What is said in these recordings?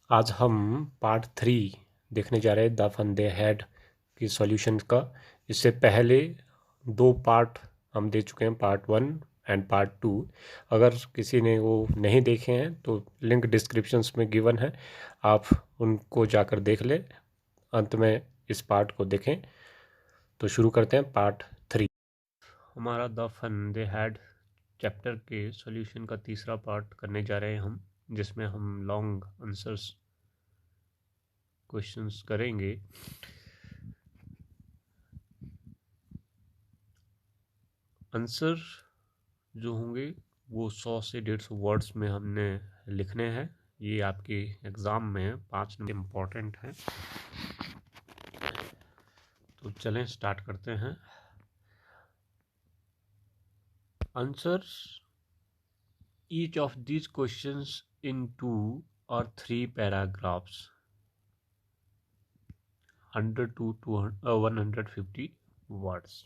आज हम पार्ट 3 देखने जा रहे हैं द फन दे हैड की सॉल्यूशन का। इससे पहले 2 पार्ट हम दे चुके हैं, पार्ट 1 एंड पार्ट 2। अगर किसी ने वो नहीं देखे हैं तो लिंक डिस्क्रिप्शंस में गिवन है, आप उनको जाकर देख लें। अंत में इस पार्ट को देखें। तो शुरू करते हैं पार्ट 3। हमारा the fun they had chapter के सॉल्यूशन का तीसरा पार्ट करने जा रहे हैं हम, जिसमें हम लॉन्ग आंसर्स क्वेश्चंस करेंगे। आंसर जो होंगे वो 100 से 150 वर्ड्स में हमने लिखने हैं। ये आपके एग्ज़ाम में 5 नंबर इम्पॉर्टेंट है। तो चलें स्टार्ट करते हैं। Answer each of these questions in 2 और 3 पैराग्राफ्स, 100 to 150 वर्ड्स।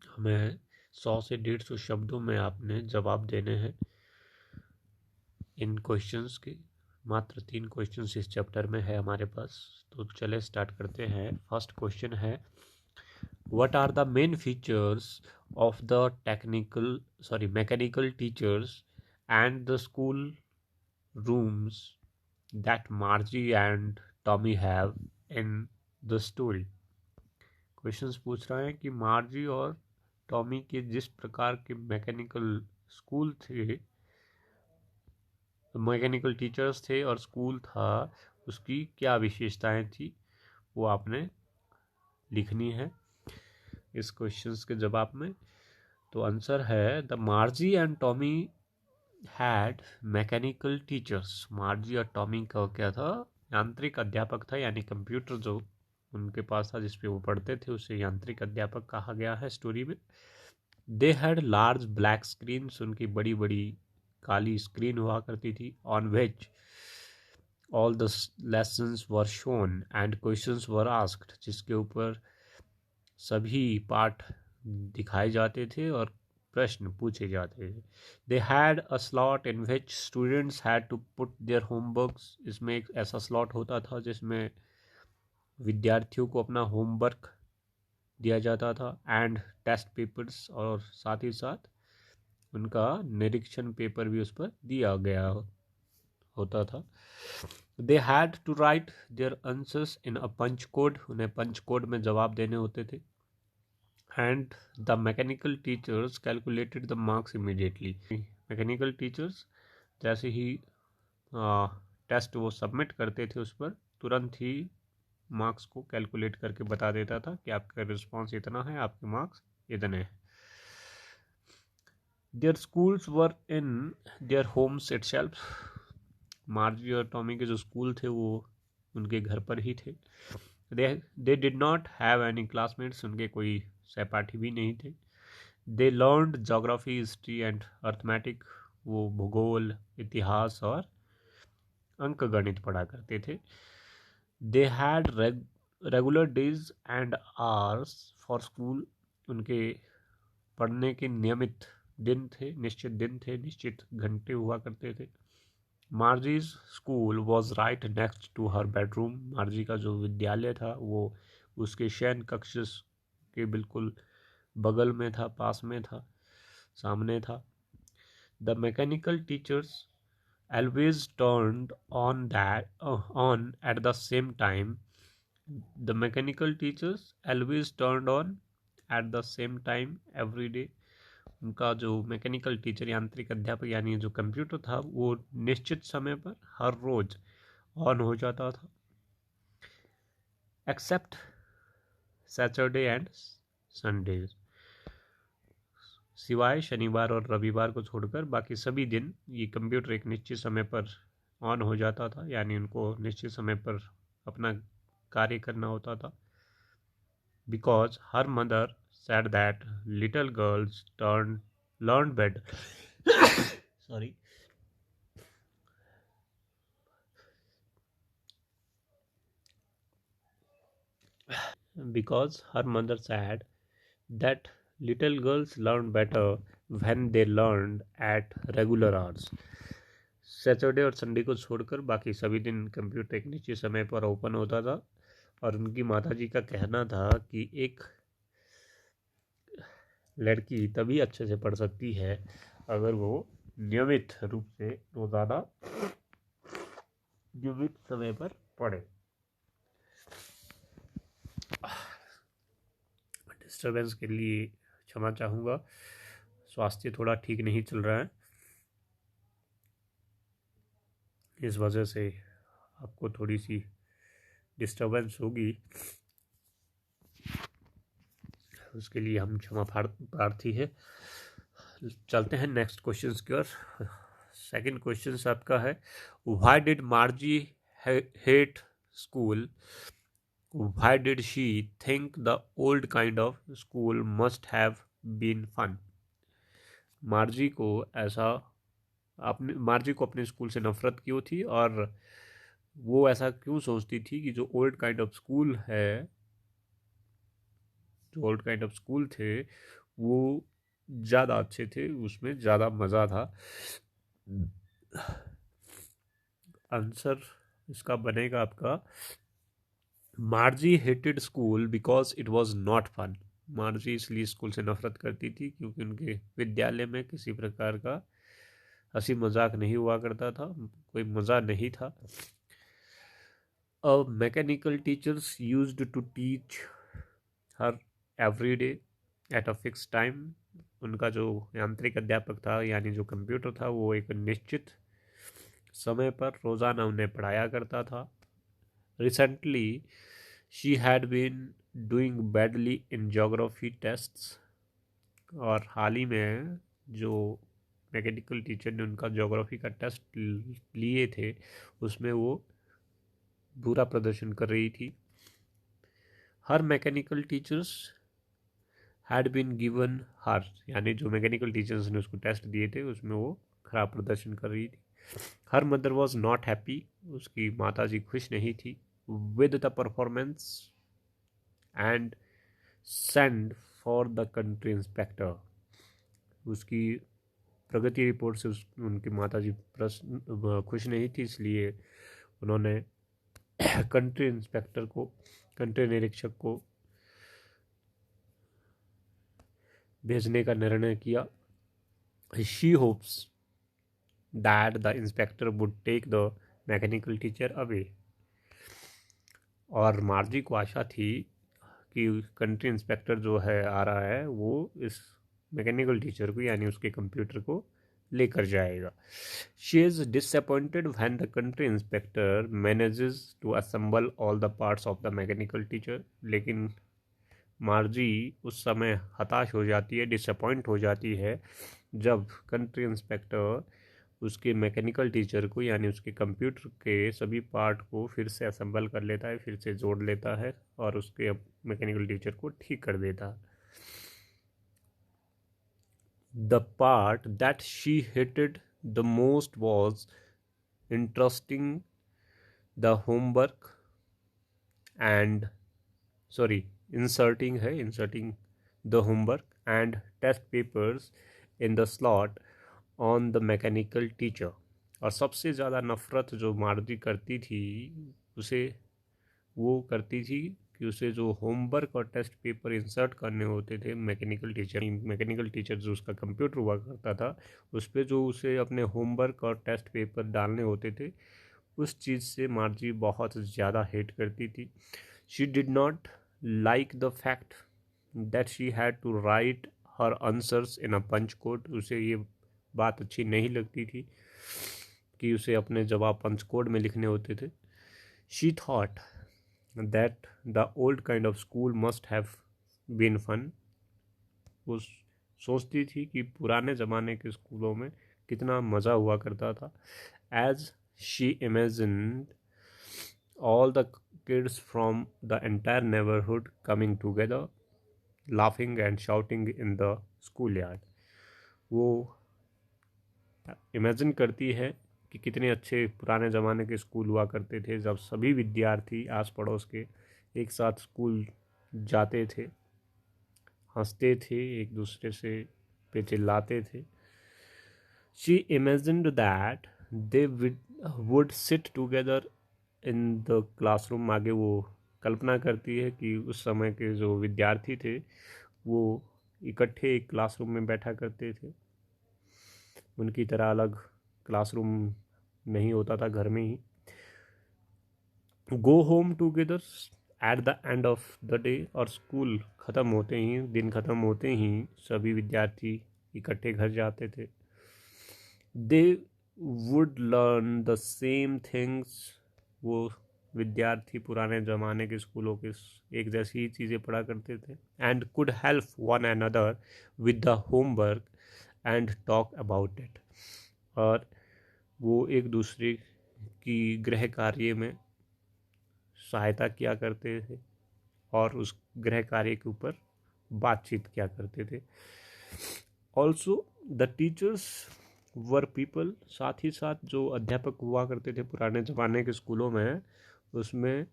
हमें 100 से 150 शब्दों में आपने जवाब देने हैं इन क्वेश्चंस के। मात्र 3 क्वेश्चंस इस चैप्टर में है हमारे पास। तो चले स्टार्ट करते हैं। फर्स्ट क्वेश्चन है, what are the main features of the mechanical teachers and the school rooms that Margie and Tommy have in the story. Questions पूछ रहा है कि मार्जी और टॉमी के जिस प्रकार के मैकेनिकल स्कूल थे, मैकेनिकल टीचर्स थे और स्कूल था, उसकी क्या विशेषताएं थी, वो आपने लिखनी है इस क्वेश्चंस के जवाब में। तो आंसर है, the मार्जी and Tommy had mechanical teachers. मार्जी और टॉमी का क्या था? यांत्रिक अध्यापक था, यानी कंप्यूटर जो उनके पास था जिस पे वो पढ़ते थे उसे यांत्रिक अध्यापक कहा गया है स्टोरी में। They had large black screens, उनकी बड़ी बड़ी काली स्क्रीन हुआ करती थी। On which all the lessons were shown and questions were asked, जिसके ऊपर सभी पाठ दिखाए जाते थे और प्रश्न पूछे जाते थे। They had a slot in which students had to put their homeworks, इसमें एक ऐसा स्लॉट होता था जिसमें विद्यार्थियों को अपना होमवर्क दिया जाता था एंड टेस्ट पेपर्स, और साथ ही साथ उनका निरीक्षण पेपर भी उस पर दिया गया होता था। They had to write their answers in a punch code, उन्हें पंच कोड में जवाब देने होते थे। And the mechanical teachers calculated the marks immediately. Mechanical teachers जैसे ही टेस्ट वो सबमिट करते थे उस पर तुरंत ही मार्क्स को कैलकुलेट करके बता देता था कि आपका रिस्पॉन्स इतना है, आपके मार्क्स इतने हैं। There schools were in their homes itself. मार्जी और टॉमी के जो स्कूल थे वो उनके घर पर ही थे। They did not have any classmates, उनके कोई सहपाठी भी नहीं थे। They learned geography, history and arithmetic, वो भूगोल, इतिहास और अंक गणित पढ़ा करते थे। They had regular days and hours for school, उनके पढ़ने के नियमित दिन थे, निश्चित दिन थे, निश्चित घंटे हुआ करते थे। Margie's school was right next to her bedroom, Margie का जो विद्यालय था वो उसके शयन कक्ष के बिल्कुल बगल में था, पास में था, सामने था। The mechanical teachers always turned on at the same time. The mechanical teachers always turned on at the same time every day. उनका जो मैकेनिकल टीचर, यांत्रिक अध्यापक यानी जो कंप्यूटर था, वो निश्चित समय पर हर रोज ऑन हो जाता था, एक्सेप्ट सैटरडे एंड संडेज, सिवाय शनिवार और रविवार को छोड़कर बाकी सभी दिन ये कंप्यूटर एक निश्चित समय पर ऑन हो जाता था, यानी उनको निश्चित समय पर अपना कार्य करना होता था। Because her mother said that little girls learn better sorry because her mother said that little girls learn better when they learned at regular hours. Saturday और संडे को छोड़कर बाकी सभी दिन कंप्यूटर एक निश्चित समय पर ओपन होता था और उनकी माताजी का कहना था कि एक लड़की तभी अच्छे से पढ़ सकती है अगर वो नियमित रूप से रोज़ाना नियमित समय पर पढ़े। डिस्टर्बेंस के लिए क्षमा चाहूँगा, स्वास्थ्य थोड़ा ठीक नहीं चल रहा है, इस वजह से आपको थोड़ी सी डिस्टर्बेंस होगी, उसके लिए हम क्षमा प्रार्थी है। चलते हैं नेक्स्ट क्वेश्चन की ओर। सेकंड क्वेश्चन आपका है, why did Margie hate school, why did she think the old kind of school must have been fun. Margie को अपने स्कूल से नफरत क्यों थी और वो ऐसा क्यों सोचती थी कि जो ओल्ड काइंड ऑफ स्कूल थे वो ज़्यादा अच्छे थे, उसमें ज़्यादा मज़ा था। आंसर इसका बनेगा आपका, Margie hated school because it was not fun. Margie इसलिए स्कूल से नफरत करती थी क्योंकि उनके विद्यालय में किसी प्रकार का हंसी मजाक नहीं हुआ करता था, कोई मज़ा नहीं था। Mechanical teachers used to teach her every day at a fix time. उनका जो यांत्रिक अध्यापक था यानी जो कंप्यूटर था वो एक निश्चित समय पर रोज़ाना उन्हें पढ़ाया करता था। Recently she had been doing badly in geography tests. और हाल ही में जो मैकेनिकल टीचर ने उनका ज्योग्राफी का टेस्ट लिए थे उसमें वो बुरा प्रदर्शन कर रही थी। Her mechanical teachers had been given her, यानी जो मैकेनिकल टीचर्स ने उसको टेस्ट दिए थे उसमें वो खराब प्रदर्शन कर रही थी। Her mother was not happy, उसकी माता जी खुश नहीं थी with the performance and send for the country inspector. उसकी प्रगति रिपोर्ट से उनकी माता जी खुश नहीं थी, इसलिए उन्होंने कंट्री निरीक्षक को भेजने का निर्णय किया। She hopes that the inspector would take the mechanical teacher away. और मार्जी को आशा थी कि कंट्री इंस्पेक्टर जो है आ रहा है वो इस मैकेनिकल टीचर को यानी उसके कंप्यूटर को लेकर जाएगा। She is disappointed when the country inspector manages to assemble all the parts of the mechanical teacher. लेकिन मार्जी उस समय हताश हो जाती है, डिसअपॉइंट हो जाती है जब कंट्री इंस्पेक्टर उसके मैकेनिकल टीचर को यानी उसके कंप्यूटर के सभी पार्ट को फिर से असेंबल कर लेता है, फिर से जोड़ लेता है और उसके मैकेनिकल टीचर को ठीक कर देता है। The part that she hated the most was interesting the homework and inserting the homework and test papers in the slot on the mechanical teacher। और सबसे ज़्यादा नफ़रत जो मार्जी करती थी वो करती थी कि उसे जो होमवर्क और टेस्ट पेपर इंसर्ट करने होते थे मैकेनिकल टीचर जो उसका कंप्यूटर हुआ करता था उस पर जो उसे अपने होमवर्क और टेस्ट पेपर डालने होते थे उस चीज़ से मार्जी बहुत ज़्यादा हेट करती थी। She did not like the fact that she had to write her answers in a punch code. उसे ये बात अच्छी नहीं लगती थी कि उसे अपने जवाब पंच कोड में लिखने होते थे। She thought that the old kind of school must have been fun। वो सोचती थी कि पुराने ज़माने के स्कूलों में कितना मज़ा हुआ करता था। As she imagined all the kids from the entire neighborhood coming together, laughing and shouting in the schoolyard। वो इमेजिन करती है कि कितने अच्छे पुराने ज़माने के स्कूल हुआ करते थे जब सभी विद्यार्थी आस पड़ोस के एक साथ स्कूल जाते थे, हंसते थे, एक दूसरे से पे चिल्लाते थे। She imagined that they would sit together in the classroom. आगे वो कल्पना करती है कि उस समय के जो विद्यार्थी थे वो इकट्ठे एक क्लासरूम में बैठा करते थे, उनकी तरह अलग क्लासरूम नहीं होता था, घर में ही। Go home together at the end of the day, और स्कूल ख़त्म होते ही, दिन ख़त्म होते ही सभी विद्यार्थी इकट्ठे घर जाते थे। They would learn the same things, वो विद्यार्थी पुराने ज़माने के स्कूलों के एक जैसी ही चीज़ें पढ़ा करते थे। And could help one another with the homework and talk about it, और वो एक दूसरे की गृह कार्य में सहायता किया करते थे और उस गृह कार्य के ऊपर बातचीत किया करते थे। Also the teachers were people, साथ ही साथ जो अध्यापक हुआ करते थे पुराने ज़माने के स्कूलों में, उसमें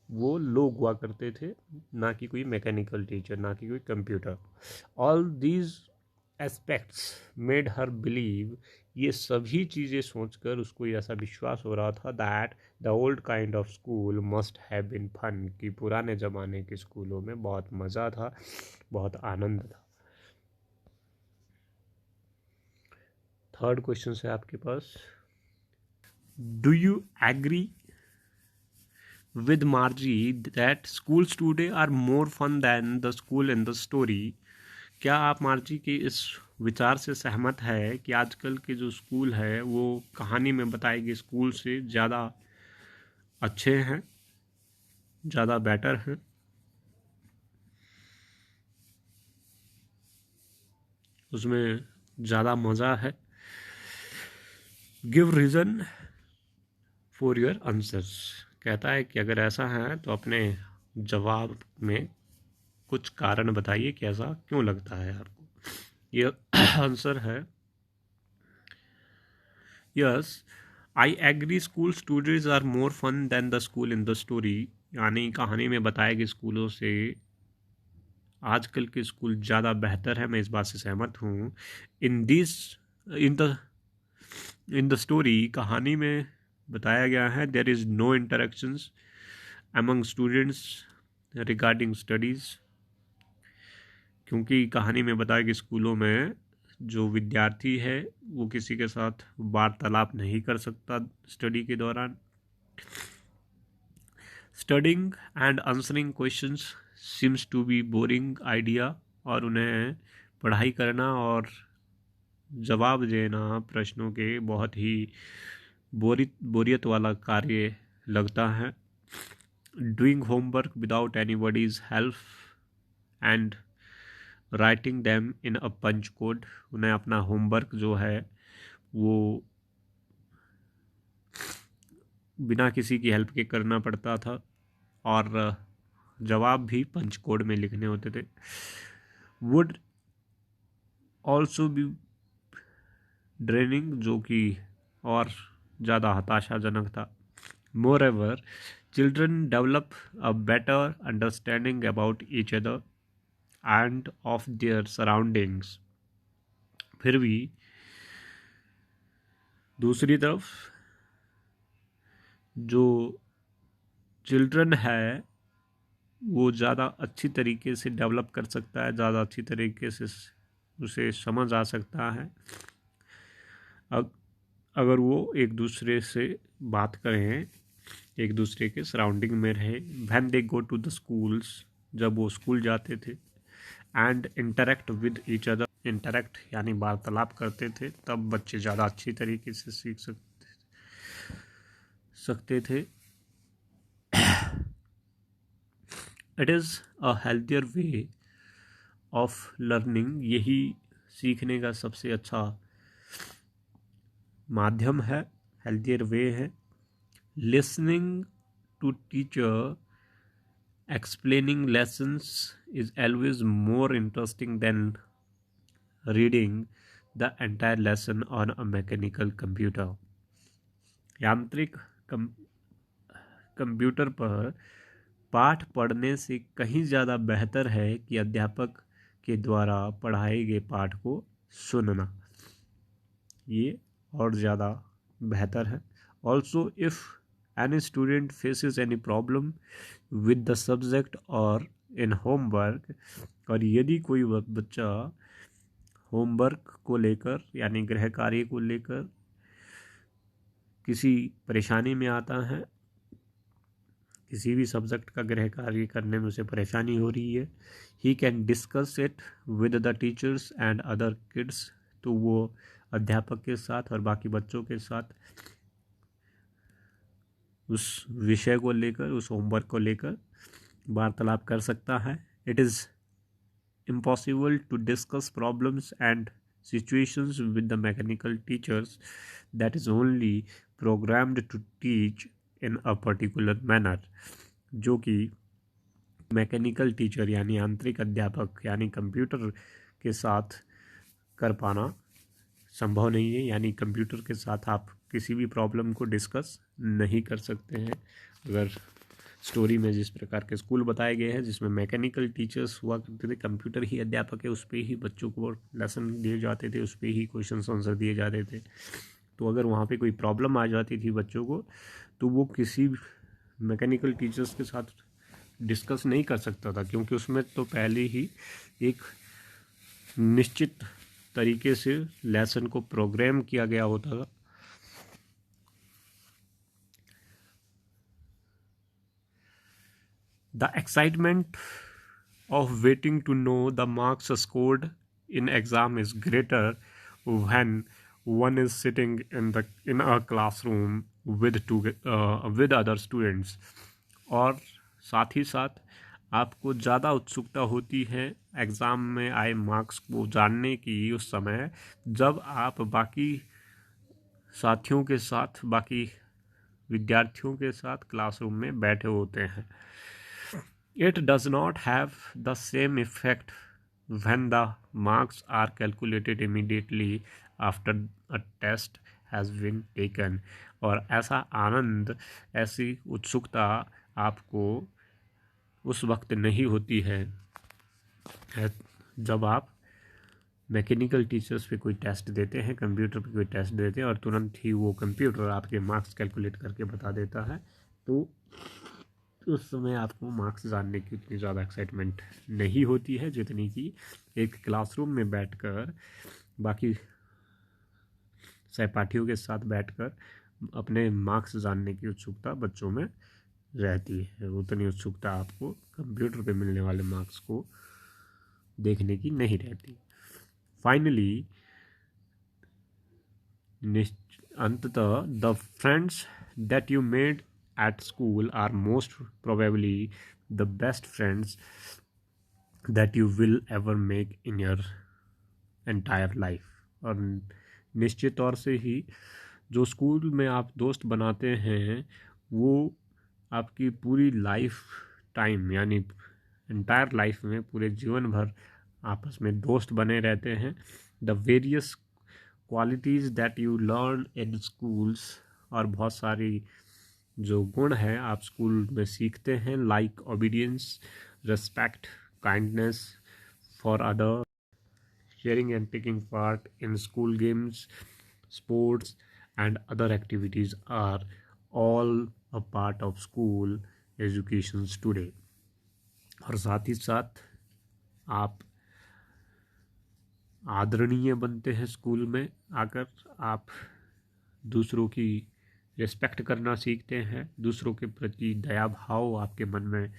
वो लोग हुआ करते थे, ना कि कोई मैकेनिकल टीचर, ना कि कोई computer. All these aspects made her believe, ये सभी चीज़ें सोचकर उसको ऐसा विश्वास हो रहा था that the old kind of school must have been fun, कि पुराने ज़माने के स्कूलों में बहुत मज़ा था, बहुत आनंद था। थर्ड क्वेश्चन है आपके पास, do you agree with Margie that schools today are more fun than the school in the story? क्या आप मार्जी के इस विचार से सहमत है कि आजकल के जो स्कूल है वो कहानी में बताए गए स्कूल से ज़्यादा अच्छे हैं, ज़्यादा बेटर हैं? उसमें ज़्यादा मज़ा है? Give reason for your answers, कहता है कि अगर ऐसा है तो अपने जवाब में कुछ कारण बताइए कि ऐसा क्यों लगता है आपको। ये आंसर है, yes I agree, school students are more fun than the school in the story, यानी कहानी में बताए गए स्कूलों से आजकल के स्कूल ज़्यादा बेहतर है, मैं इस बात से सहमत हूँ। In this in the story, कहानी में बताया गया है, there is no interactions among students regarding studies, क्योंकि कहानी में बताया कि स्कूलों में जो विद्यार्थी है वो किसी के साथ वार्तालाप नहीं कर सकता स्टडी के दौरान। Studying and answering questions seems to be boring idea, और उन्हें पढ़ाई करना और जवाब देना प्रश्नों के बहुत ही बोरियत वाला कार्य लगता है। Doing homework without anybody's help and writing them in a punch code, उन्हें अपना होमवर्क जो है वो बिना किसी की हेल्प के करना पड़ता था, और जवाब भी पंच कोड में लिखने होते थे। वुड ऑल्सो बी ड्रेनिंग, जो कि और ज़्यादा हताशाजनक था। Moreover children develop a better understanding about each other and of their surroundings. फिर भी दूसरी तरफ जो चिल्ड्रन है वो ज़्यादा अच्छी तरीके से डेवलप कर सकता है, ज़्यादा अच्छी तरीके से उसे समझ आ सकता है अगर वो एक दूसरे से बात करें, एक दूसरे के सराउंडिंग में रहे। When they go to the schools, जब वो स्कूल जाते थे, and interact with each other, interact यानी वार्तालाप करते थे, तब बच्चे ज़्यादा अच्छी तरीके से सीख सकते थे। It is a healthier way of learning, यही सीखने का सबसे अच्छा माध्यम है, हेल्थियर वे है। Listening to teacher explaining lessons is always more interesting than reading the entire lesson on a mechanical computer. यांत्रिक कंप्यूटर पर पाठ पढ़ने से कहीं ज़्यादा बेहतर है कि अध्यापक के द्वारा पढ़ाए गए पाठ को सुनना, ये और ज़्यादा बेहतर है। Also if any student faces any problem with the subject और इन होमवर्क, और यदि कोई बच्चा होमवर्क को लेकर यानी गृह कार्य को लेकर किसी परेशानी में आता है, किसी भी सब्जेक्ट का गृह कार्य करने में उसे परेशानी हो रही है, he can discuss it with the teachers and other kids, तो वो अध्यापक के साथ और बाकी बच्चों के साथ उस विषय को लेकर, उस होमवर्क को लेकर वार्तालाप कर सकता है। It is impossible to discuss problems and situations with the mechanical teachers that is only programmed to teach in a particular manner, जो कि मैकेनिकल टीचर यानी आंतरिक अध्यापक यानी कंप्यूटर के साथ कर पाना संभव नहीं है। यानी कंप्यूटर के साथ आप किसी भी प्रॉब्लम को डिस्कस नहीं कर सकते हैं। अगर स्टोरी में जिस प्रकार के स्कूल बताए गए हैं जिसमें मैकेनिकल टीचर्स हुआ करते थे, कंप्यूटर ही अध्यापक है, उस पर ही बच्चों को लेसन दिए जाते थे, उस पर ही क्वेश्चन आंसर दिए जाते थे, तो अगर वहाँ पे कोई प्रॉब्लम आ जाती थी बच्चों को तो वो किसी मैकेनिकल टीचर्स के साथ डिस्कस नहीं कर सकता था, क्योंकि उसमें तो पहले ही एक निश्चित तरीके से लेसन को प्रोग्राम किया गया होता था। The excitement of waiting to know the marks scored in exam is greater when one is sitting in a classroom with other students, और साथ ही साथ आपको ज़्यादा उत्सुकता होती है एग्ज़ाम में आए मार्क्स को जानने की उस समय जब आप बाकी साथियों के साथ, बाकी विद्यार्थियों के साथ क्लासरूम में बैठे होते हैं। It does not have the same effect when the marks are calculated immediately after a test has been taken, और ऐसा आनंद, ऐसी उत्सुकता आपको उस वक्त नहीं होती है जब आप मैकेनिकल टीचर्स पे कोई टेस्ट देते हैं, कंप्यूटर पे कोई टेस्ट देते हैं और तुरंत ही वो कंप्यूटर आपके मार्क्स कैलकुलेट करके बता देता है। तो उस समय आपको मार्क्स जानने की उतनी ज़्यादा एक्साइटमेंट नहीं होती है जितनी कि एक क्लासरूम में बैठकर बाकी सहपाठियों के साथ बैठकर अपने मार्क्स जानने की उत्सुकता बच्चों में रहती है। उतनी उत्सुकता आपको कंप्यूटर पे मिलने वाले मार्क्स को देखने की नहीं रहती। फाइनली, अंततः the friends that you made at school are most probably the best friends that you will ever make in your entire life, और निश्चित तौर से ही जो स्कूल में आप दोस्त बनाते हैं वो आपकी पूरी लाइफ टाइम यानी एंटायर लाइफ में पूरे जीवन भर आपस में दोस्त बने रहते हैं। The various qualities that you learn in schools, और बहुत सारी जो गुण हैं आप स्कूल में सीखते हैं, like obedience, respect, kindness for other, sharing and taking part in school games, sports and other activities are all a part of school education today. और साथ ही साथ आप आदरणीय बनते हैं स्कूल में आकर, आप दूसरों की रिस्पेक्ट करना सीखते हैं, दूसरों के प्रति दया भाव आपके मन में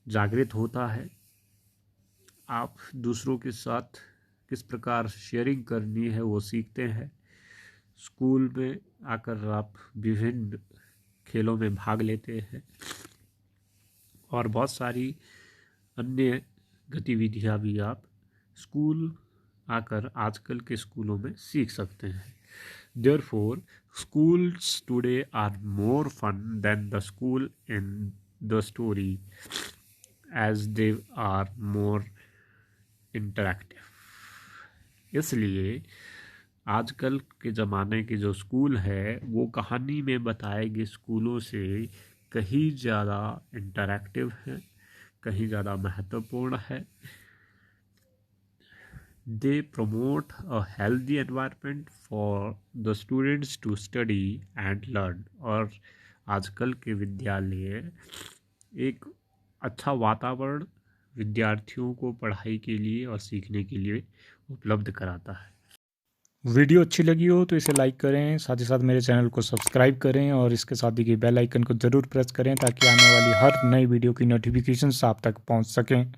जागृत होता है, आप दूसरों के साथ किस प्रकार शेयरिंग करनी है वो सीखते हैं। स्कूल में आकर आप विभिन्न खेलों में भाग लेते हैं और बहुत सारी अन्य गतिविधियां भी आप स्कूल आकर आजकल के स्कूलों में सीख सकते हैं। Therefore, schools today are more fun than the school in the story, as they are more interactive. इसलिए आजकल के ज़माने के जो स्कूल है वो कहानी में बताए गए स्कूलों से कहीं ज़्यादा इंटरैक्टिव है, कहीं ज़्यादा महत्वपूर्ण है। They promote a healthy environment for the students to study and learn. और आजकल के विद्यालय एक अच्छा वातावरण विद्यार्थियों को पढ़ाई के लिए और सीखने के लिए उपलब्ध कराता है। वीडियो अच्छी लगी हो तो इसे लाइक करें, साथ ही साथ मेरे चैनल को सब्सक्राइब करें और इसके साथ ही बेल आइकन को ज़रूर प्रेस करें ताकि आने वाली हर नई वीडियो की नोटिफिकेशंस आप तक पहुंच सकें।